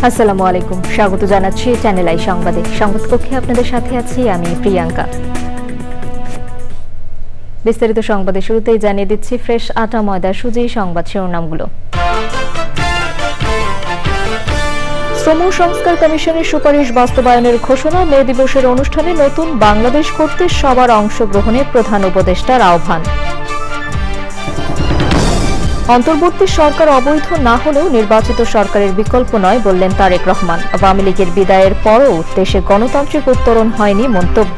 আসসালামু আলাইকুম, স্বাগত জানাচ্ছি চ্যানেল আই সংবাদে। সংবাদকক্ষে আপনাদের সাথে আছি আমি প্রিয়াঙ্কা। বিস্তারিত সংবাদে শুরুতেই জানিয়ে দিচ্ছি ফ্রেশ আটা ময়দা সুজি সংবাদ শিরোনামগুলো। শ্রম সংস্কার কমিশনের সুপারিশ বাস্তবায়নের ঘোষণা, মে দিবসের অনুষ্ঠানে নতুন বাংলাদেশ করতে সবার অংশগ্রহণে প্রধান উপদেষ্টার আহ্বান। অন্তর্বর্তী সরকার অবৈধ না হলেও নির্বাচিত সরকারের বিকল্প নয় বললেন তারেক রহমান। আওয়ামী লীগের বিদায়ের পরও দেশে গণতান্ত্রিক উত্তরণ হয়নি মন্তব্য।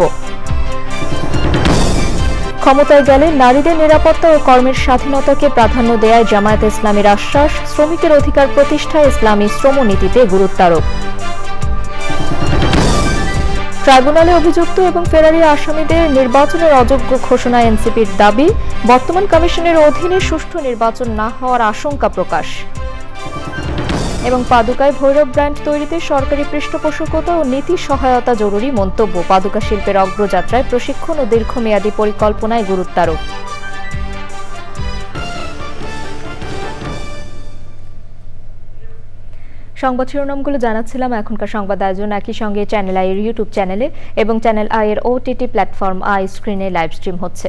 ক্ষমতায় গেলে নারীদের নিরাপত্তা ও কর্মের স্বাধীনতাকে প্রাধান্য দেয়ায় জামায়াতে ইসলামীর আশ্বাস, শ্রমিকের অধিকার প্রতিষ্ঠায় ইসলামী শ্রমনীতিতে গুরুত্বারোপ। ট্রাইব্যুনালে অভিযুক্ত এবং ফেরারি আসামিদের নির্বাচনের অযোগ্য ঘোষণা এনসিপির দাবি, বর্তমান কমিশনের অধীনে সুষ্ঠু নির্বাচন না হওয়ার আশঙ্কা প্রকাশ। এবং পাদুকায় ভৈরব ব্র্যান্ড তৈরিতে সরকারি পৃষ্ঠপোষকতা ও নীতি সহায়তা জরুরি মন্তব্য, পাদুকা শিল্পের অগ্রযাত্রায় প্রশিক্ষণ ও দীর্ঘমেয়াদী পরিকল্পনায় গুরুত্বারোপ। সংবাদ শিরোনামগুলো জানাচ্ছিলাম। এখনকার সংবাদ আয়োজন একই সঙ্গে চ্যানেল আই এর ইউটিউব চ্যানেলে এবং চ্যানেল আই এর ওটিটি প্ল্যাটফর্ম আই স্ক্রিনে লাইভ স্ট্রিম হচ্ছে।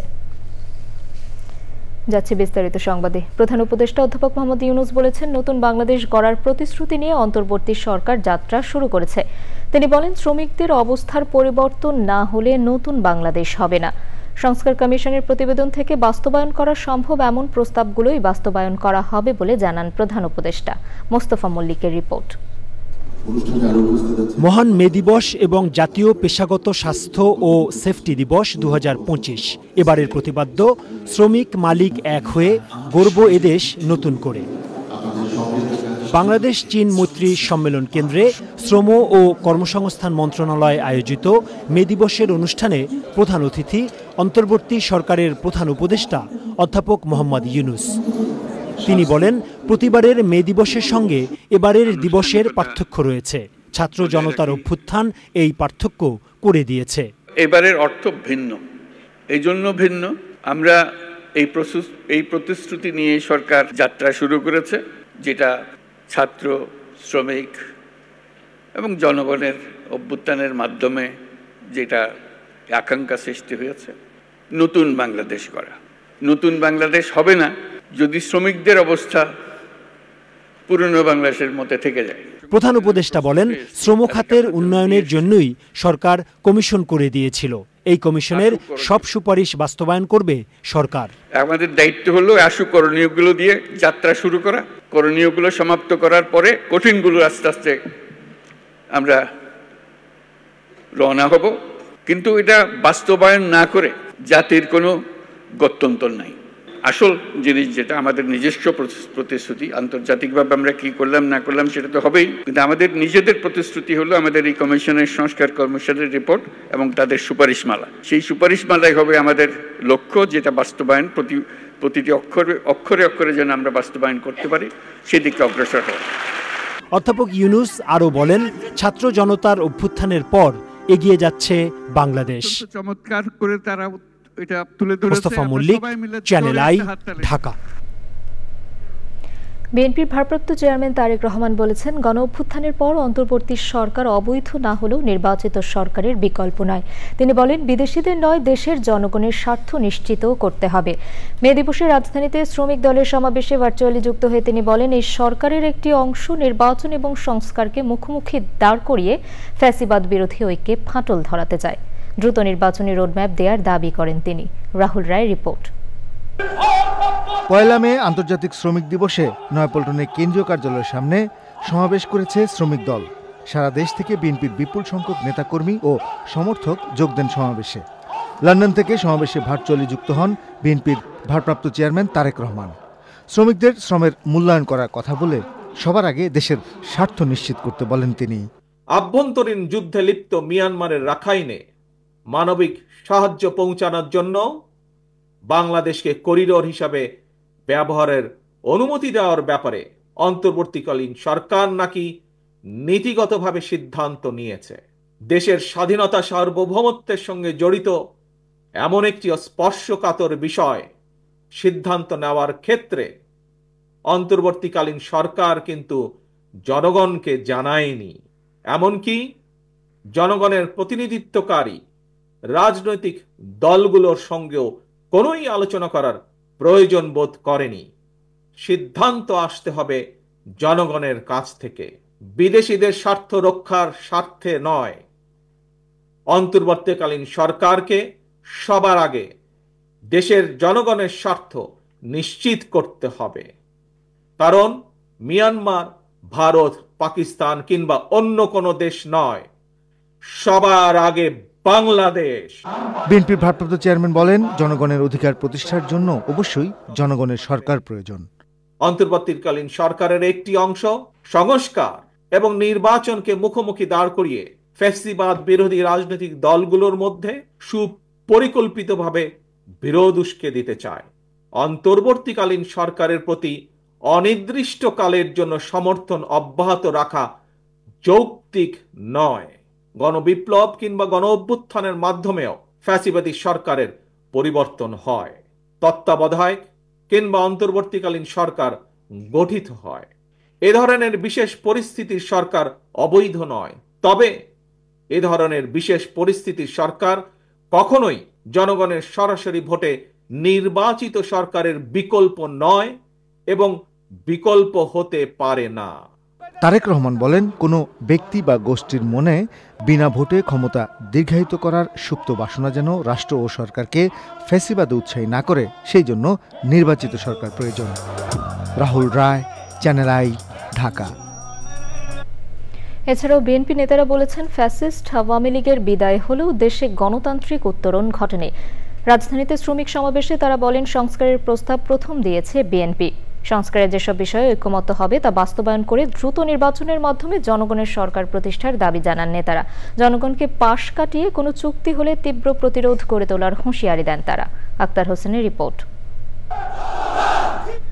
যাচ্ছে বিস্তারিত সংবাদে। প্রধান উপদেষ্টা অধ্যাপক মোহাম্মদ ইউনূস বলেছেন, নতুন বাংলাদেশ গড়ার প্রতিশ্রুতি নিয়ে অন্তর্বর্তী সরকার যাত্রা শুরু করেছে। তিনি বলেন, শ্রমিকদের অবস্থার পরিবর্তন না হলে নতুন বাংলাদেশ হবে না। সংস্কার কমিশনের প্রতিবেদন থেকে বাস্তবায়ন করা সম্ভব এমন প্রস্তাবগুলোই বাস্তবায়ন করা হবে বলে জানান প্রধান উপদেষ্টা। মোস্তফা মল্লিকের রিপোর্ট। মহান মে দিবস এবং জাতীয় পেশাগত স্বাস্থ্য ও সেফটি দিবস 2025 এবারের প্রতিপাদ্য শ্রমিক মালিক এক হয়ে গড়ব এদেশ নতুন করে। বাংলাদেশ চীন মৈত্রী সম্মেলন কেন্দ্রে শ্রম ও কর্মসংস্থান মন্ত্রণালয় আয়োজিত মে দিবসের অনুষ্ঠানে প্রধান অতিথি অন্তর্বর্তী সরকারের প্রধান উপদেষ্টা অধ্যাপক মোহাম্মদ ইউনূস। তিনি বলেন, প্রতিবারের মে দিবসের সঙ্গে এবারের দিবসের পার্থক্য রয়েছে। ছাত্র জনতার অভ্যুত্থান এই পার্থক্য করে দিয়েছে। এবারের অর্থ ভিন্ন, এই জন্য ভিন্ন, আমরা এই প্রতিশ্রুতি নিয়ে সরকার যাত্রা শুরু করেছে, যেটা ছাত্র, শ্রমিক এবং জনগণের অভ্যুত্থানের মাধ্যমে যেটা আকাঙ্ক্ষা সৃষ্টি হয়েছে, নতুন বাংলাদেশ করা। নতুন বাংলাদেশ হবে না যদি শ্রমিকদের অবস্থা পুরনো বাংলাদেশের মধ্যে থেকে যায়। প্রধান উপদেষ্টা বলেন, শ্রম খাতের উন্নয়নের জন্যই সরকার কমিশন করে দিয়েছিল। এই কমিশনের সব সুপারিশ বাস্তবায়ন করবে সরকার। আমাদের দায়িত্ব হলো আশু করণীয়গুলো দিয়ে যাত্রা শুরু করা, করণীয়গুলো সমাপ্ত করার পরে কঠিনগুলো আস্তে আস্তে আমরা রওনা হব। কিন্তু এটা বাস্তবায়ন না করে জাতির কোনো গত্যন্তর নাই। আসল জিনিস যেটা আমাদের নিজস্ব প্রতিশ্রুতি, আন্তর্জাতিকভাবে আমরা কি করলাম না করলাম সেটা তো হবেই, কিন্তু আমাদের নিজেদের প্রতিশ্রুতি হলো আমাদের এই কমিশনের, সংস্কার কমিশনের রিপোর্ট এবং তাদের সুপারিশমালা। সেই সুপারিশমালাই হবে আমাদের লক্ষ্য, যেটা বাস্তবায়ন প্রতিটি অক্ষরে অক্ষরে যেন আমরা বাস্তবায়ন করতে পারি, সেদিকে অগ্রসর হব। অধ্যাপক ইউনূস আরও বলেন, ছাত্র জনতার অভ্যুত্থানের পর এগিয়ে যাচ্ছে বাংলাদেশ। চমৎকার করে তারা এটা তুলে ধরেছে। Mostafa Mallik, channel I, Dhaka. বিএনপির ভারপ্রাপ্ত চেয়ারম্যান তারেক রহমান বলেছেন, গণ অভ্যুত্থানের পর অন্তর্বর্তী সরকার অবৈধ না হলেও নির্বাচিত সরকারের বিকল্প নয়। তিনি বলেন, বিদেশিদের নয়, দেশের জনগণের স্বার্থ নিশ্চিত করতে হবে। মে দিবসে রাজধানীতে শ্রমিক দলের সমাবেশে ভার্চুয়ালি যুক্ত হয়ে তিনি বলেন, এই সরকারের একটি অংশ নির্বাচন এবং সংস্কারকে মুখোমুখি দাঁড় করিয়ে ফ্যাসিবাদ বিরোধী ঐক্যে ফাটল ধরাতে চায়। দ্রুত নির্বাচনী রোডম্যাপ দেওয়ার দাবি করেন তিনি। রাহুল রায়ের রিপোর্ট। পয়লা মে আন্তর্জাতিক শ্রমিক দিবসে নয়াপল্টনে কেন্দ্রীয় কার্যালয়ের সামনে সমাবেশ করেছে শ্রমিক দল। সারা দেশ থেকে বিএনপির বিপুল সংখ্যক নেতাকর্মী ও সমর্থক যোগ দেন সমাবেশে। লন্ডন থেকে সমাবেশে ভার্চুয়ালি যুক্ত হন বিএনপির ভারপ্রাপ্ত চেয়ারম্যান তারেক রহমান। শ্রমিকদের শ্রমের মূল্যায়ন করার কথা বলে সবার আগে দেশের স্বার্থ নিশ্চিত করতে বলেন তিনি। আভ্যন্তরীণ যুদ্ধে লিপ্ত মিয়ানমারের রাখাইনে মানবিক সাহায্য পৌঁছানোর জন্য বাংলাদেশকে করিডোর হিসাবে ব্যবহারের অনুমতি দেওয়ার ব্যাপারে অন্তর্বর্তীকালীন সরকার নাকি নীতিগতভাবে সিদ্ধান্ত নিয়েছে। দেশের স্বাধীনতা সার্বভৌমত্বের সঙ্গে জড়িত এমন একটি স্পর্শকাতর বিষয় সিদ্ধান্ত নেওয়ার ক্ষেত্রে অন্তর্বর্তীকালীন সরকার কিন্তু জনগণকে জানায়নি, এমনকি জনগণের প্রতিনিধিত্বকারী রাজনৈতিক দলগুলোর সঙ্গেও কোনোই আলোচনা করার প্রয়োজন বোধ করেনি। সিদ্ধান্ত আসতে হবে জনগণের কাছ থেকে, বিদেশিদের স্বার্থ রক্ষার স্বার্থে নয়। অন্তর্বর্তীকালীন সরকারকে সবার আগে দেশের জনগণের স্বার্থ নিশ্চিত করতে হবে, কারণ মিয়ানমার, ভারত, পাকিস্তান কিংবা অন্য কোনো দেশ নয়, সবার আগে বাংলাদেশ। বিএনপির ভারপ্রাপ্ত চেয়ারম্যান বলেন, জনগণের অধিকার প্রতিষ্ঠার জন্য অবশ্যই জনগণের সরকার প্রয়োজন। অন্তর্বর্তীকালীন সরকারের একটি অংশ সংস্কার এবং নির্বাচনকে মুখোমুখি দাঁড় করিয়ে ফ্যাসিবাদ বিরোধী রাজনৈতিক দলগুলোর মধ্যে সুপরিকল্পিতভাবে বিরোধ উস্কে দিতে চায়। অন্তর্বর্তীকালীন সরকারের প্রতি অনির্দিষ্টকালের জন্য সমর্থন অব্যাহত রাখা যৌক্তিক নয়। গণবিপ্লব কিংবা গণ অভ্যুত্থানের মাধ্যমেও ফ্যাসিবাদী সরকারের পরিবর্তন হয়, তত্ত্বাবধায়ক কিংবা অন্তর্বর্তীকালীন সরকার গঠিত হয়। এ ধরনের বিশেষ পরিস্থিতির সরকার অবৈধ নয়, তবে এ ধরনের বিশেষ পরিস্থিতির সরকার কখনোই জনগণের সরাসরি ভোটে নির্বাচিত সরকারের বিকল্প নয় এবং বিকল্প হতে পারে না। তারেক রহমান বলেন, কোনো ব্যক্তি বা গোষ্ঠীর মনে বিনা ভোটে ক্ষমতা দীর্ঘায়িত করার সুপ্ত বাসনা যেন রাষ্ট্র ও সরকারকে ফ্যাসিবাদে উৎসাহী না করে, সেই জন্য নির্বাচিত সরকার প্রয়োজন। রাহুল রায়, চ্যানেল আই, ঢাকা। এছাড়াও বিএনপি নেতারা বলেছেন, ফ্যাসিস্ট আওয়ামী লীগের বিদায় হলেও দেশে গণতান্ত্রিক উত্তরণ ঘটেনি। রাজধানীতে শ্রমিক সমাবেশে তারা বলেন, সংস্কারের প্রস্তাব প্রথম দিয়েছে বিএনপি। সংস্কারের যেসব বিষয়ে ঐক্যমত্য হবে তা বাস্তবায়ন করে দ্রুত নির্বাচনের মাধ্যমে জনগণের সরকার প্রতিষ্ঠার দাবি জানান নেতারা। জনগণকে পাশ কাটিয়ে কোনো চুক্তি হলে তীব্র প্রতিরোধ গড়ে তোলার হুঁশিয়ারি দেন তারা। আক্তার হোসেনের রিপোর্ট।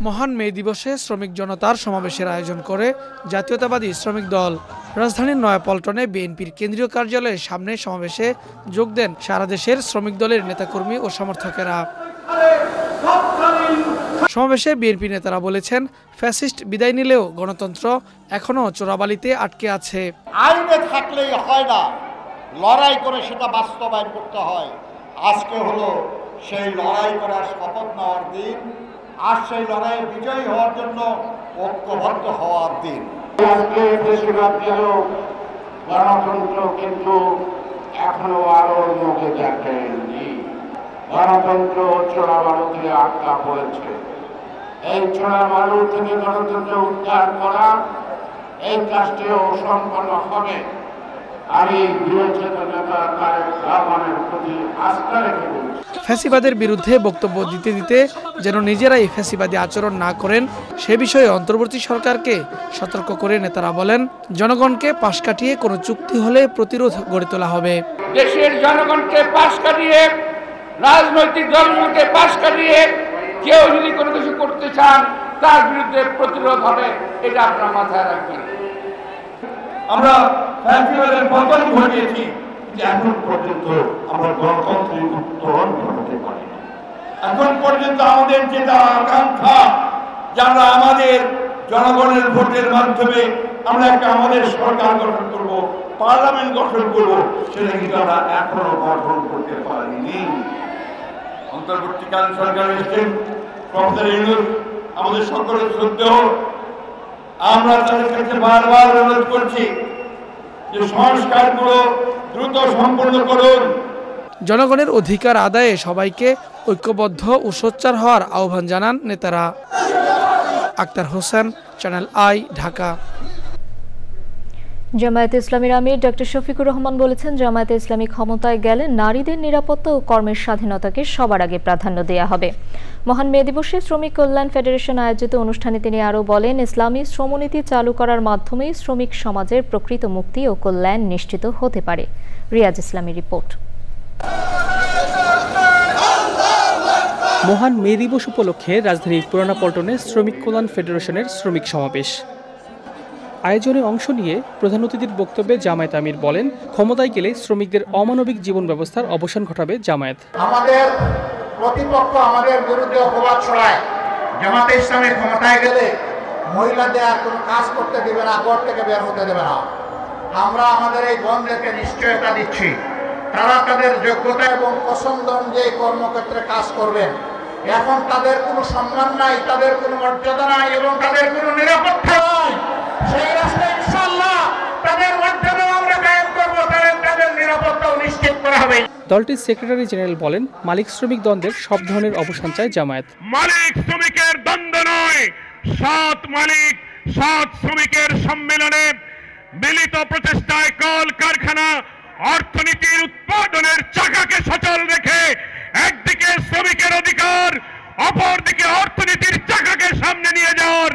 মহান মে দিবসে শ্রমিক জনতার সমাবেশের আয়োজন করে জাতীয়তাবাদী শ্রমিক দল। রাজধানীর নয়াপল্টনে বিএনপির কেন্দ্রীয় কার্যালয়ের সামনে সমাবেশে যোগ দেন সারা দেশের শ্রমিক দলের নেতাকর্মী ও সমর্থকেরা। সমাবেশে বিএনপি নেতারা বলেছেন, ফ্যাসিস্ট বিদায় নিলেও গণতন্ত্র এখনো চোরাবালিতে আটকে আছে। আইনে থাকলেই হয় না, লড়াই করে সেটা বাস্তবায়ন করতে হয়। আজকে হলো সেই লড়াই করার শপথ নেওয়ার দিন, আর সেই লড়াইয়ে বিজয়ী হওয়ার জন্য ঐক্যবদ্ধ হওয়ার দিন। গণতন্ত্র কিন্তু এখনো আরো মুখে দেখেনি। গণতন্ত্র চোরাবালুতে আটকা পড়েছে। এই চোরাবালু থেকে গণতন্ত্র উদ্ধার করা, এই কাজটিও সম্পন্ন হবে। আমি ফ্যাসিবাদের বিরুদ্ধে বক্তব্য দিতে দিতে যেন নিজেরাই ফ্যাসিবাদী আচরণ না করেন সে বিষয়ে অন্তর্বর্তী সরকারকে সতর্ক করে নেতারা বলেন, জনগণকে পাশ কাটিয়ে কোনো চুক্তি হলে প্রতিরোধ গড়ে তোলা হবে। দেশের জনগণকে পাশ কাটিয়ে, রাজনৈতিক দলগুলোকে পাশ কাটিয়ে কেউ যদি কোনো কিছু করতে চান তার বিরুদ্ধে প্রতিরোধ হবে, এটা আপনারা মাথায় রাখবেন। আমরা ফ্যাসিবাদের পতন ঘটিয়েছি, এখন পর্যন্ত আমরা গণতন্ত্রের উত্তরণ ঘটাতে পারিনি। এখন পর্যন্ত আমাদের যেটা আকাঙ্ক্ষা, যে আমরা আমাদের জনগণের ভোটের মাধ্যমে আমরা একটা আমাদের সরকার গঠন করব, পার্লামেন্ট গঠন করব, সেটা কিন্তু আমরা এখনো গঠন করতে পারিনি। অন্তর্বর্তীকালীন সরকার এসেছেন, প্রফেসর ইউনূস আমাদের সকলের শ্রদ্ধেয়। আমরা তাদের কাছে বারবার অনুরোধ করছি যে সংস্কারগুলো দ্রুত সম্পন্ন করুন। জনগণের অধিকার আদায়ে সবাইকে ঐক্যবদ্ধ ও সোচ্চার হওয়ার আহ্বান জানান নেতারা। Akhtar Hossain, channel I, Dhaka. জামায়াতে ইসলামীর আমির ডক্টর শফিকুর রহমান বলেছেন, জামায়াতে ইসলামী ক্ষমতায় গেলে নারীদের নিরাপত্তা ও কর্মের স্বাধীনতাকে সবার আগে প্রাধান্য দেওয়া হবে। মহান মে দিবসে শ্রমিক কল্যাণ ফেডারেশন আয়োজিত অনুষ্ঠানে তিনি আরও বলেন, ইসলামী শ্রমনীতি চালু করার মাধ্যমেই শ্রমিক সমাজের প্রকৃত মুক্তি ও কল্যাণ নিশ্চিত হতে পারে। রিয়াজ ইসলামীর রিপোর্ট। মহান মে দিবস উপলক্ষে রাজধানীর পুরানা পল্টনে শ্রমিক কল্যাণ ফেডারেশনের শ্রমিক সমাবেশ আয়োজনে অংশ নিয়ে প্রধান অতিথির বক্তব্যে জামায়াত আমির বলেন, ক্ষমতায় গেলে শ্রমিকদের অমানবিক জীবন ব্যবস্থার অবসান ঘটাবে জামায়াত। আমাদের প্রতিপক্ষ আমাদের বিরুদ্ধে অপবাদ ছড়ায়, জামায়াতে ইসলামী ক্ষমতায় গেলে মহিলাদের আর কোনো কাজ করতে দেবে না, ঘর থেকে বের হতে দেবে না। আমরা আমাদের এই বন্ধুদেরকে নিশ্চয়তা দিচ্ছি, তারা তাদের যোগ্যতা এবং পছন্দ অনুযায়ী কর্মক্ষেত্রে কাজ করবেন। এখন তাদের কোনো সম্মান নাই, তাদের কোনো মর্যাদা নাই এবং তাদের কোনো নিরাপত্তা নাই। সেই রাস্তায় ইনশাআল্লাহ তাদের মর্যাদা আমরা কায়েম করব, তাদের নিরাপত্তাও নিশ্চিত করা হবে। দলটির সেক্রেটারি জেনারেল বলেন, মালিক শ্রমিক দ্বন্দ্বের সব ধরনের অবসান চায় জামায়াত। মালিক শ্রমিকের দ্বন্দ্ব নয়, সৎ মালিক সৎ শ্রমিকের সম্মেলনে মিলিত প্রচেষ্টায় কল কারখানা অর্থনীতির উৎপাদনের চাকাকে সচল রেখে একদিকে শ্রমিকের অধিকার, অপরদিকে অর্থনীতির চাকাকে সামনে নিয়ে যাওয়ার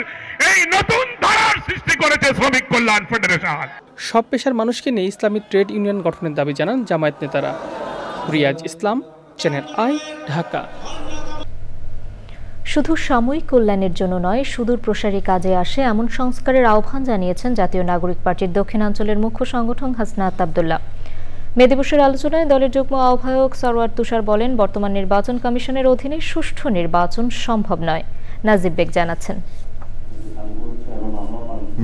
এই নতুন ধারার সৃষ্টি করেছে শ্রমিক কল্যাণ ফেডারেশন। সব পেশার মানুষকে নিয়ে ইসলামী ট্রেড ইউনিয়ন গঠনের দাবি জানান জামায়াত নেতারা। রিয়াজ ইসলাম, চ্যানেল আই, ঢাকা। শুধু সাময়িক কল্যাণের জন্য নয়, সুদূর প্রসারী কাজে আসে এমন সংস্কারের আহ্বান জানিয়েছেন জাতীয় নাগরিক পার্টির দক্ষিণাঞ্চলের মুখ্য সংগঠক হাসনাত আব্দুল্লাহ। মে দিবসের আলোচনায় দলের যুগ্ম আহ্বায়ক সরওয়ার তুষার বলেন, বর্তমান নির্বাচন কমিশনের অধীনে সুষ্ঠু নির্বাচন সম্ভব নয়। নাজিব বেগ জানাচ্ছেন।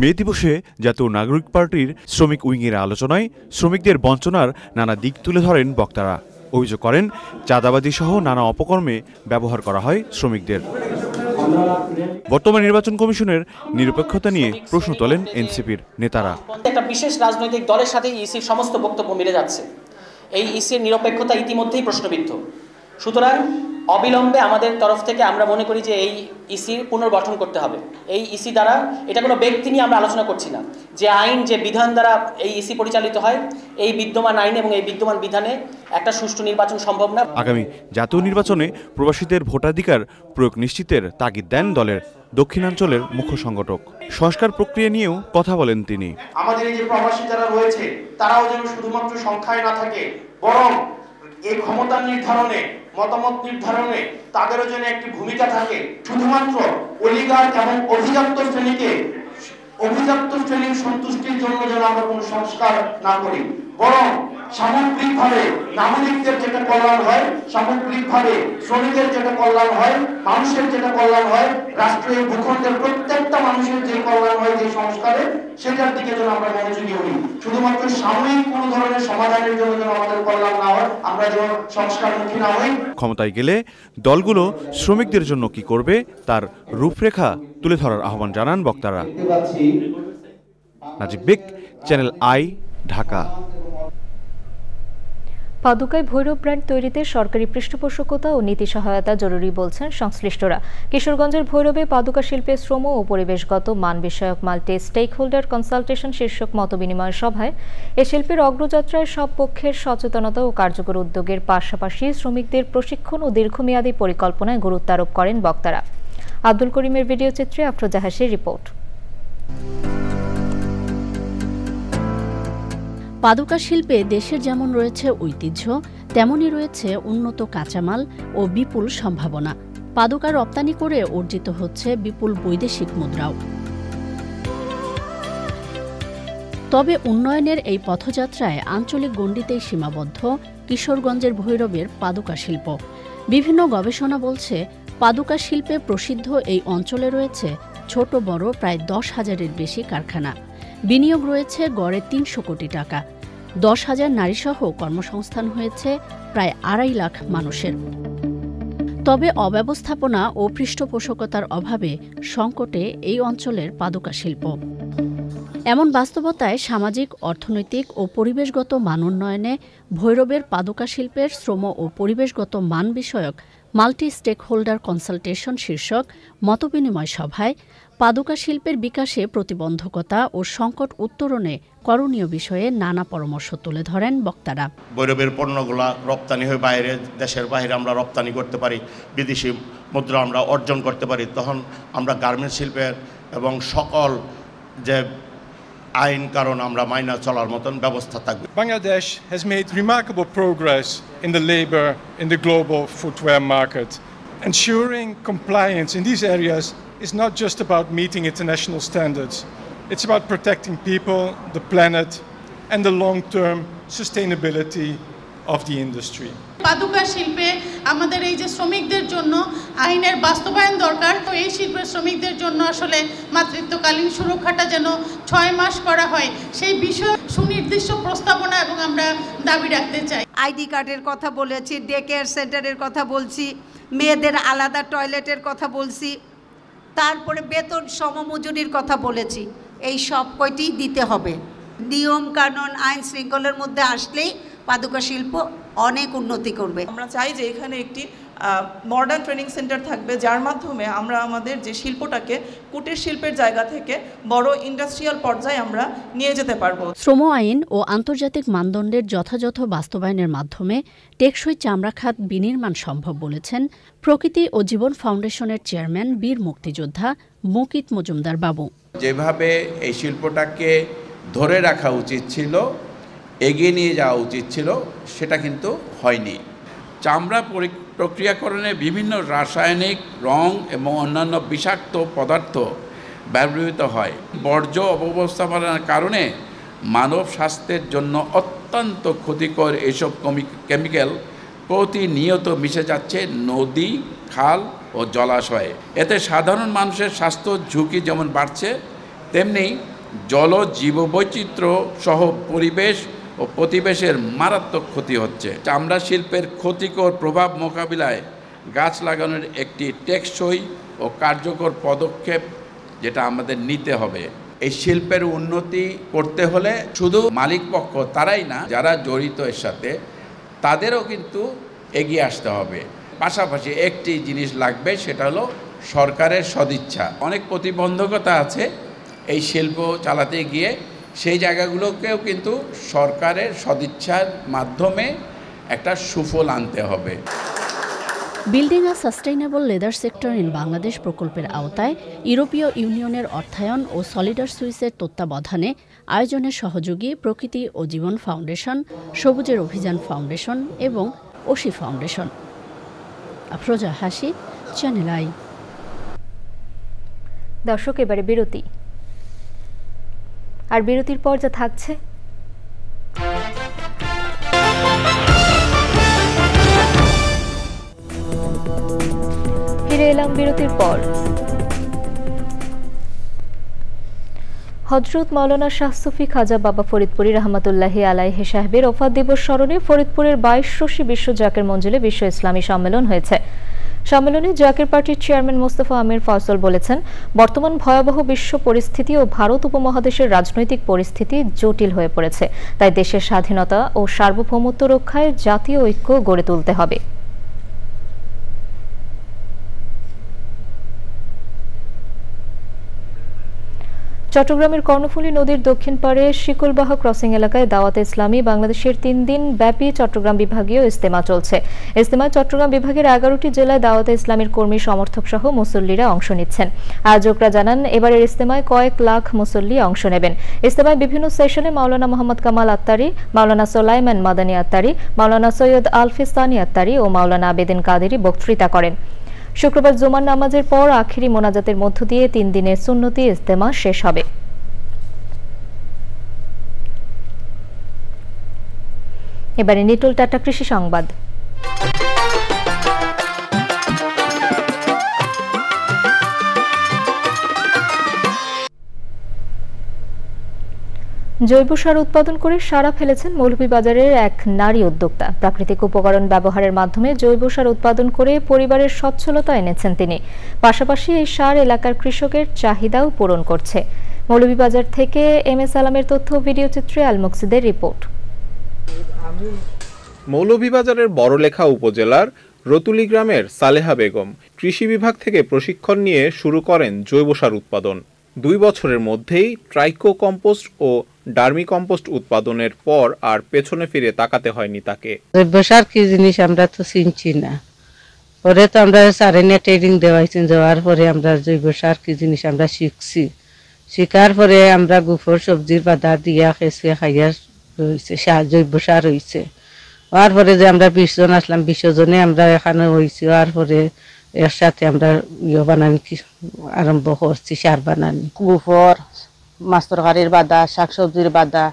মে দিবসে জাতীয় নাগরিক পার্টির শ্রমিক উইংয়ের আলোচনায় শ্রমিকদের বঞ্চনার নানা দিক তুলে ধরেন বক্তারা। অভিযোগ করেন, চাঁদাবাজি সহ নানা অপকর্মে ব্যবহার করা হয় শ্রমিকদের। বর্তমান নির্বাচন কমিশনের নিরপেক্ষতা নিয়ে প্রশ্ন তোলেন এনসিপির নেতারা। একটা বিশেষ রাজনৈতিক দলের সাথে ইসির সমস্ত বক্তব্য মিলে যাচ্ছে। এই ইসির নিরপেক্ষতা ইতিমধ্যেই প্রশ্নবিদ্ধ। সুতরাং অবিলম্বে আমাদের তরফ থেকে আমরা মনে করি যে এই ইসির পুনর্গঠন করতে হবে। এই ইসি দ্বারা, এটা কোনো ব্যক্তি নিয়ে আমরা আলোচনা করছি না, যে আইন যে বিধান দ্বারা এই ইসি পরিচালিত হয়, এই বিদ্যমান আইন এবং এই বিদ্যমান বিধানে একটা সুষ্ঠু নির্বাচন সম্ভব না। আগামী জাতীয় নির্বাচনে প্রবাসীদের ভোটাধিকার প্রয়োগ নিশ্চিতের তাগিদ দেন দলের দক্ষিণাঞ্চলের মুখ্য সংগঠক। সংস্কার প্রক্রিয়া নিয়েও কথা বলেন তিনি। আমাদের এই যে প্রবাসী যারা রয়েছে, তারাও যেন শুধুমাত্র সংখ্যায় না থাকে, বরং এই ক্ষমতা নির্ধারণে, মতামত নির্ধারণে তাদেরও যেন একটি ভূমিকা থাকে। শুধুমাত্র অলিগার্ক এবং অভিজাত শ্রেণীর সন্তুষ্টির জন্য যেন আমরা কোনো সংস্কার না করি, বরং সামগ্রিকভাবে নাগরিকদের যেটা কল্যাণ হয়, সামগ্রিকভাবে শ্রমিকের যেটা কল্যাণ হয়, মানুষের যেটা কল্যাণ হয়, রাষ্ট্রের ভূখণ্ডের প্রত্যেকটা মানুষের যে কল্যাণ হয় যে সংস্কারে, সেটার দিকে যেন আমরা মনোযোগী হই। শুধুমাত্র সাময়িক কোনো ধরনের সমাধানের জন্য যেন আমাদের কল্যাণ না হয়, আমরা যেন সংস্কারমুখী না হই। ক্ষমতায় গেলে দলগুলো শ্রমিকদের জন্য কি করবে তার রূপরেখা তুলে ধরার আহ্বান জানান বক্তারা। Najib Beg, channel I, Dhaka. পাদুকায় ভৈরব ব্র্যান্ড তৈরিতে সরকারি পৃষ্ঠপোষকতা ও নীতি সহায়তা জরুরি বলছেন সংশ্লিষ্টরা। কিশোরগঞ্জের ভৈরবে পাদুকা শিল্পে শ্রম ও পরিবেশগত মান বিষয়ক মাল্টি স্টেক হোল্ডার কনসালটেশন শীর্ষক মতবিনিময় সভায় এ শিল্পের অগ্রযাত্রায় সব পক্ষের সচেতনতা ও কার্যকর উদ্যোগের পাশাপাশি শ্রমিকদের প্রশিক্ষণ ও দীর্ঘমেয়াদী পরিকল্পনায় গুরুত্ব আরোপ করেন বক্তারা। আব্দুল করিমের ভিডিও চিত্রে আফরোজা হাসির রিপোর্ট। পাদুকা শিল্পে দেশের যেমন রয়েছে ঐতিহ্য, তেমনই রয়েছে উন্নত কাঁচামাল ও বিপুল সম্ভাবনা। পাদুকা রপ্তানি করে অর্জিত হচ্ছে বিপুল বৈদেশিক মুদ্রাও। তবে উন্নয়নের এই পথযাত্রায় আঞ্চলিক গণ্ডিতেই সীমাবদ্ধ কিশোরগঞ্জের ভৈরবের পাদুকা শিল্প। বিভিন্ন গবেষণা বলছে, পাদুকা শিল্পে প্রসিদ্ধ এই অঞ্চলে রয়েছে ছোট বড় প্রায় 10,000-এর বেশি কারখানা। বিনিয়োগ রয়েছে গড়ে 300 কোটি টাকা। 10,000 নারীসহ কর্মসংস্থান হয়েছে প্রায় 2.5 লাখ মানুষের। তবে অব্যবস্থাপনা ও পৃষ্ঠপোষকতার অভাবে সংকটে এই অঞ্চলের পাদুকা শিল্প। এমন বাস্তবতায় সামাজিক, অর্থনৈতিক ও পরিবেশগত মান উন্নয়নে ভৈরবের পাদুকা শিল্পের শ্রম ও পরিবেশগত মান বিষয়ক মাল্টি স্টেক হোল্ডার কনসালটেশন শীর্ষক মতবিনিময় সভায় পাদুকা শিল্পের বিকাশে প্রতিবন্ধকতা ও সংকট উত্তরণে করণীয় বিষয়ে নানা পরামর্শ তুলে ধরেন বক্তারা। ভৈরবের পণ্যগুলা রপ্তানি হয়ে বাইরে, দেশের বাইরে আমরা রপ্তানি করতে পারি, বিদেশি মুদ্রা আমরা অর্জন করতে পারি, তখন আমরা গার্মেন্টস শিল্পের এবং সকল যে আইন কারণ আমরা মাইনা চলার মতন ব্যবস্থা থাকবে। Bangladesh has made remarkable progress in the labor in the global footwear market. Ensuring compliance in these areas is not just about meeting international standards. It's about protecting people, the planet, and the long-term sustainability of the industry. পাদুকা শিল্পে আমাদের এই যে শ্রমিকদের জন্য আইনের বাস্তবায়ন দরকার, তো এই শিল্পের শ্রমিকদের জন্য আসলে মাতৃত্বকালীন সুরক্ষাটা যেন 6 মাস করা হয়, সেই বিষয়ে সুনির্দিষ্ট প্রস্তাবনা এবং আমরা দাবি রাখতে চাই। আইডি কার্ডের কথা বলেছি, ডে কেয়ার সেন্টারের কথা বলছি, মেয়েদের আলাদা টয়লেটের কথা বলছি, তারপরে বেতন সমমজুরির কথা বলেছি। এই সব কয়টি দিতে হবে। নিয়ম কানুন আইন শৃঙ্খলার মধ্যে আসলেই পাদুকা শিল্প অনেক উন্নতি করবে। আমরা চাই যে এখানে একটি মডার্ন ট্রেনিং সেন্টার থাকবে, যার মাধ্যমে আমরা আমাদের যে শিল্পটাকে কুটির শিল্পের জায়গা থেকে বড় ইন্ডাস্ট্রিয়াল পর্যায়ে আমরা নিয়ে যেতে পারবো। শ্রম আইন ও আন্তর্জাতিক মানদণ্ডের যথাযথ বাস্তবায়নের মাধ্যমে টেকসই চামড়া খাত বিনির্মাণ সম্ভব বলেছেন প্রকৃতি ও জীবন ফাউন্ডেশনের চেয়ারম্যান বীর মুক্তিযোদ্ধা মুকিত মজুমদার বাবু। যেভাবে এই শিল্পটাকে ধরে রাখা উচিত ছিল, এগিয়ে নিয়ে যাওয়া উচিত ছিল, সেটা কিন্তু হয়নি। চামড়া প্রক্রিয়াকরণে বিভিন্ন রাসায়নিক রং এবং অন্যান্য বিষাক্ত পদার্থ ব্যবহৃত হয়। বর্জ্য অব্যবস্থাপনার কারণে মানব স্বাস্থ্যের জন্য অত্যন্ত ক্ষতিকর এসব কেমিক্যাল প্রতিনিয়ত মিশে যাচ্ছে নদী, খাল ও জলাশয়ে। এতে সাধারণ মানুষের স্বাস্থ্য ঝুঁকি যেমন বাড়ছে, তেমনি জল জীববৈচিত্র্য সহ পরিবেশ ও প্রতিবেশের মারাত্মক ক্ষতি হচ্ছে। চামড়া শিল্পের ক্ষতিকর প্রভাব মোকাবিলায় গাছ লাগানোর একটি টেকসই ও কার্যকর পদক্ষেপ যেটা আমাদের নিতে হবে। এই শিল্পের উন্নতি করতে হলে শুধু মালিক পক্ষ তারাই না, যারা জড়িত এর সাথে তাদেরও কিন্তু এগিয়ে আসতে হবে। পাশাপাশি একটি জিনিস লাগবে, সেটা হলো সরকারের সদিচ্ছা। অনেক প্রতিবন্ধকতা আছে এই শিল্প চালাতে গিয়ে, সেই জায়গাগুলোকেও কিন্তু সরকারের সদিচ্ছার মাধ্যমে একটা সুফল আনতে হবে। Building a sustainable leather sector in Bangladesh প্রকল্পের আওতায় ইউরোপীয় ইউনিয়নের অর্থায়ন ও সলিডার সুইসের তত্ত্বাবধানে আয়োজনের সহযোগী প্রকৃতি ও জীবন ফাউন্ডেশন, সবুজের অভিযান ফাউন্ডেশন এবং ওশি ফাউন্ডেশন। আফরোজা হাসি, চ্যানেল আই। দর্শক, এবারে বিরতি। আর বিরতির পর যা থাকছে, ফিরে এলাম বিরতির পর। হযরত মাওলানা শাহ সুফি খাজা বাবা ফরিদপুরি রহমতুল্লাহি আলাইহি সাহেবের ওফাত দিবস স্মরণে ফরিদপুরের 22 বিশ্ব জাকের মঞ্জিলে বিশ্ব ইসলামী সম্মেলন হয়েছে। সম্মেলনে জাকের পার্টির চেয়ারম্যান মোস্তফা আমির ফয়সল বলেছেন, বর্তমান ভয়াবহ বিশ্ব পরিস্থিতি ও ভারত উপমহাদেশের রাজনৈতিক পরিস্থিতি জটিল হয়ে পড়েছে, তাই দেশের স্বাধীনতা ও সার্বভৌমত্ব রক্ষায় জাতীয় ঐক্য গড়ে তুলতে হবে। চট্টগ্রামের কর্ণফুলী নদীর দক্ষিণ পাড়ে শিকলবাহা ক্রসিং এলাকায় দাওয়াতে ইসলামী বাংলাদেশের 3 দিন ব্যাপী চট্টগ্রাম বিভাগীয় ইজতেমা চলছে। ইজতেমায় চট্টগ্রাম বিভাগের 11টি জেলায় দাওয়াতে ইসলামীর কর্মী সমর্থক সহ মুসল্লিরা অংশ নিচ্ছেন। আয়োজকরা জানান, এবারের ইজতেমায় কয়েক লাখ মুসল্লি অংশ নেবেন। ইজতেমায় বিভিন্ন সেশনে মাওলানা মোহাম্মদ কামাল আত্তারি, মাওলানা সোলাইমান মাদানী আত্তারি, মাওলানা সৈয়দ আলফিস্তানি আত্তারি ও মাওলানা আবেদিন কাদেরি বক্তৃতা করেন। শুক্রবার জুমার নামাজের পর আখিরি মোনাজাতের মধ্য দিয়ে 3 দিনের সুন্নতি ইজতেমা শেষ হবে। এবারে নিটল টাটা কৃষি সংবাদ। জৈব সার উৎপাদন করে সারা ফেলেছেন মৌলভীবাজারের এক নারী উদ্যোক্তা। প্রাকৃতিক উপকরণ ব্যবহারের মাধ্যমে জৈব সার উৎপাদন করে পরিবারের সচ্ছলতা এনেছেন তিনি। পাশাপাশি এই সার এলাকার কৃষকের চাহিদাও পূরণ করছে। মৌলভীবাজার থেকে এমএস আলমের তথ্য, ভিডিও চিত্রে আল মুকসিদের রিপোর্ট। মৌলভীবাজারের বড়লেখা উপজেলার রতুলি গ্রামের সালেহা বেগম কৃষি বিভাগ থেকে প্রশিক্ষণ নিয়ে শুরু করেন জৈব সার উৎপাদন। 2 বছরের মধ্যেই ট্রাইকো কম্পোস্ট ও ডার্মি কম্পোস্ট উৎপাদনের পর আর পেছনে ফিরে তাকাতে হয়নি তাকে। জৈব সার কি জিনিস আমরা তো চিনছি না, পরে তো আমরা সারেনিয়া ট্রেনিং দেওয়াইছি, দেওয়ার পরে আমরা জৈব সার কি জিনিস আমরা শিখছি, শিখার পরে আমরা গোবর সবজির বাদা দিয়া খেয়ে খাইয়া রয়েছে জৈব সার হয়েছে। হওয়ার পরে যে আমরা 20 জন আসলাম, 20 জনে আমরা এখানে হয়েছি। হওয়ার পরে এর সাথে আমরা বানানি আরম্ভ করছি, সার বানানি। গোবর, মাছ তরকারির বাদা, শাক সবজির বাদা,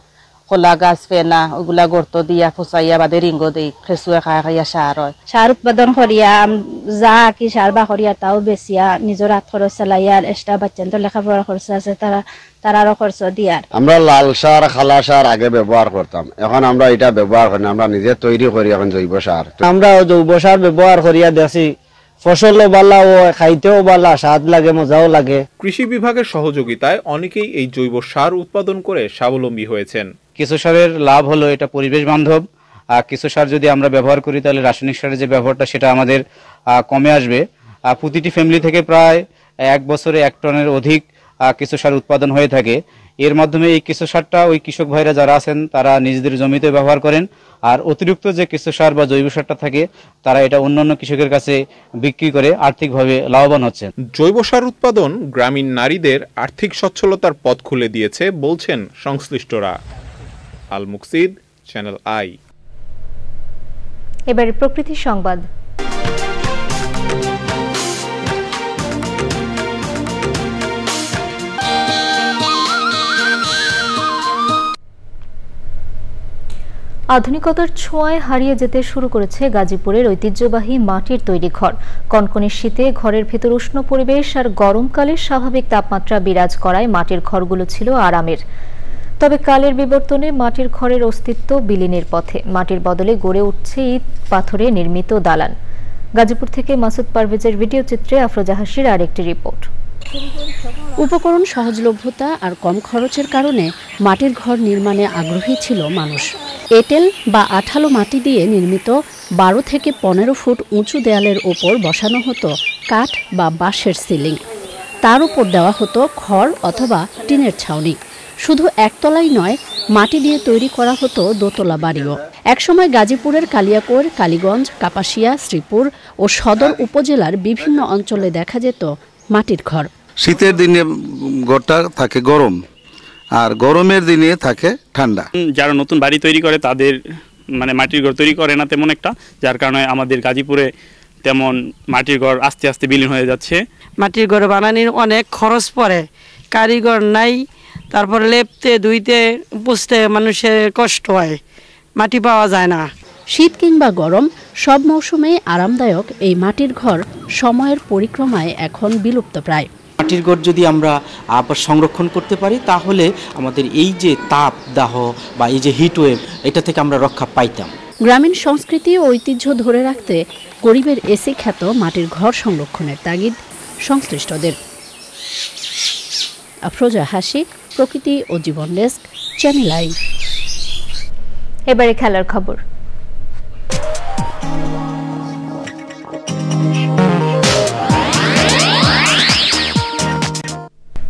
কলা গাছ ফেনা ওগুলা গর্ত দিয়া ফুচাইয়া বাদে রিঙ্গ দিই, খেঁচুয়া খাইয়া সার হয়। সার উৎপাদন করিয়া যা কি সার বা করিয়া তাও বেচিয়া নিজের হাত খরচ চালাইয়া, এক্সট্রা বাচ্চাদের লেখাপড়ার খরচ আছে তারারও খরচ দিয়ার। আমরা লাল সার খালা সার আগে ব্যবহার করতাম, এখন আমরা এটা ব্যবহার করি না, আমরা নিজে তৈরি করি এখন জৈব সার। আমরা জৈব সার ব্যবহার করিয়া দেখি ফসলও ভালো ও খাইতেও ভালো, স্বাদ লাগে, মজাও লাগে। কৃষি বিভাগের সহযোগিতায় অনেকেই এই জৈব সার উৎপাদন করে স্বাবলম্বী হয়েছেন। কিছু সারের লাভ হলো এটা পরিবেশ বান্ধব, আর কিছু সার যদি আমরা ব্যবহার করি তাহলে রাসায়নিক সারের যে ব্যবহারটা সেটা আমাদের কমে আসবে। প্রতিটি ফ্যামিলি থেকে প্রায় 1 বছরে 1 টনের অধিক কিছু সার উৎপাদন হয়ে থাকে। এর মাধ্যমে এই কিছু সারটা ওই কৃষক ভাইরা যারা আছেন তারা নিজেদের জমিতে ব্যবহার করেন, আর অতিরিক্ত যে কিছু সার বা জৈব সারটা থাকে তারা এটা অন্যান্য কৃষকের কাছে বিক্রি করে আর্থিকভাবে লাভবান হচ্ছেন। জৈব সার উৎপাদন গ্রামীণ নারীদের আর্থিক সচ্ছলতার পথ খুলে দিয়েছে বলছেন সংশ্লিষ্টরা। আল মুকসিদ, চ্যানেল আই। এবারে প্রকৃতি সংবাদ। আধুনিকতার ছোঁয়ায় হারিয়ে যেতে শুরু করেছে গাজীপুরের ঐতিহ্যবাহী মাটির তৈরি ঘর। কনকনে শীতে ঘরের ভেতর উষ্ণ পরিবেশ আর গরমকালে স্বাভাবিক তাপমাত্রা বিরাজ করায় মাটির ঘরগুলো ছিল আরামের। তবে কালের বিবর্তনে মাটির ঘরের অস্তিত্ব বিলীনের পথে। মাটির বদলে গড়ে উঠছে ইট পাথরে নির্মিত দালান। গাজীপুর থেকে মাসুদ পারভেজের ভিডিও চিত্রে আফরোজা হাসির আরেকটি রিপোর্ট। উপকরণ সহজলভ্যতা আর কম খরচের কারণে মাটির ঘর নির্মাণে আগ্রহী ছিল মানুষ। এঁটেল বা আঠালো মাটি দিয়ে নির্মিত 12 থেকে 15 ফুট উঁচু দেয়ালের ওপর বসানো হতো কাঠ বা বাঁশের সিলিং। তার উপর দেওয়া হতো খড় অথবা টিনের ছাউনি। শুধু একতলাই নয়, মাটি দিয়ে তৈরি করা হতো দোতলা বাড়িও। একসময় গাজীপুরের কালিয়াকৈর, কালীগঞ্জ, কাপাসিয়া, শ্রীপুর ও সদর উপজেলার বিভিন্ন অঞ্চলে দেখা যেত মাটির ঘর। শীতের দিনে ঘরটা থাকে গরম, আর গরমের দিনে থাকে ঠান্ডা। যারা নতুন বাড়ি তৈরি করে তাদের মাটির ঘর তৈরি করে না তেমন একটা, যার কারণে আমাদের গাজীপুরে তেমন মাটির ঘর আস্তে আস্তে বিলীন হয়ে যাচ্ছে। মাটির ঘর বানানোর অনেক খরচ পড়ে, কারিগর নাই, তারপরে লেপতে ধুইতে পুষতে মানুষের কষ্ট হয়, মাটি পাওয়া যায় না। শীত কিংবা গরম সব মৌসুমে আরামদায়ক এই মাটির ঘর সময়ের পরিক্রমায় এখন বিলুপ্ত প্রায়। মাটির ঘর যদি আমরা আবার সংরক্ষণ করতে পারি তাহলে আমাদের এই যে তাপ দাহ বা এই যে হিটওয়েভ, এটা থেকে আমরা রক্ষা পাইতাম। গ্রামীণ সংস্কৃতি ও ঐতিহ্য ধরে রাখতে গরিবের এসে খ্যাত মাটির ঘর সংরক্ষণের তাগিদ সংশ্লিষ্টদের। আফরোজা হাসি, প্রকৃতি ও জীবন ডেস্ক, চ্যানেল আই। এবারে খেলার খবর।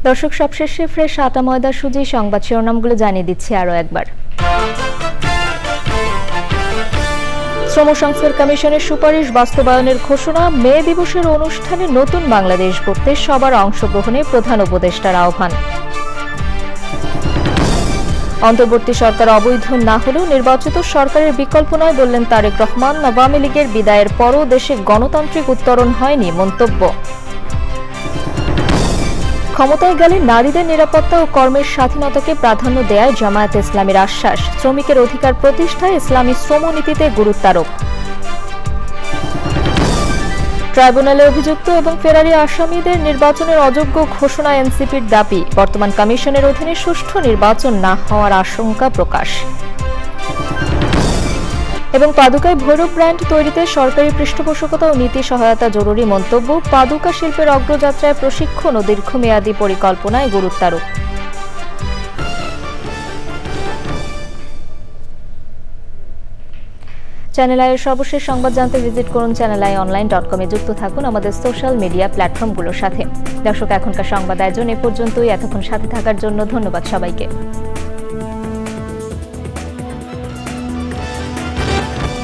দর্শক, সবশেষে ফ্রেশ আটা ময়দা সুজি সংবাদ শিরোনামগুলো জানিয়ে দিচ্ছি আরও একবার। শ্রম সংস্কার কমিশনের সুপারিশ বাস্তবায়নের ঘোষণা। মে দিবসের অনুষ্ঠানে নতুন বাংলাদেশ গড়তে সবার অংশগ্রহণে প্রধান উপদেষ্টার আহ্বান। অন্তর্বর্তী সরকার অবৈধ না হলেও নির্বাচিত সরকারের বিকল্প নয় বললেন তারেক রহমান। আওয়ামী লীগের বিদায়ের পরও দেশে গণতান্ত্রিক উত্তরণ হয়নি, মন্তব্য। ক্ষমতায় গেলে নারীদের নিরাপত্তা ও কর্মের স্বাধীনতাকে প্রাধান্য দেয় জামায়াতে ইসলামীর আশ্বাস। শ্রমিকের অধিকার প্রতিষ্ঠায় ইসলামী শ্রমনীতিতে গুরুত্বারোপ। ট্রাইব্যুনালে অভিযুক্ত এবং ফেরারি আসামিদের নির্বাচনের অযোগ্য ঘোষণা এনসিপির দাবি। বর্তমান কমিশনের অধীনে সুষ্ঠু নির্বাচন না হওয়ার আশঙ্কা প্রকাশ। এবং পাদুকায় ভৈরব ব্র্যান্ড তৈরিতে সরকারি পৃষ্ঠপোষকতা ও নীতি সহায়তা জরুরি, মন্তব্য। পাদুকা শিল্পের অগ্রযাত্রায় প্রশিক্ষণ ও দীর্ঘমেয়াদী পরিকল্পনায় গুরুত্বারোপ। চ্যানেল আইয়ের সর্বশেষ সংবাদ জানতে ভিজিট করুন channelionline.com-এ যুক্ত থাকুন আমাদের সোশ্যাল মিডিয়া প্ল্যাটফর্মগুলোর সাথে। দর্শক, এখনকার সংবাদ আয়োজন এ পর্যন্তই। এতক্ষণ সাথে থাকার জন্য ধন্যবাদ সবাইকে।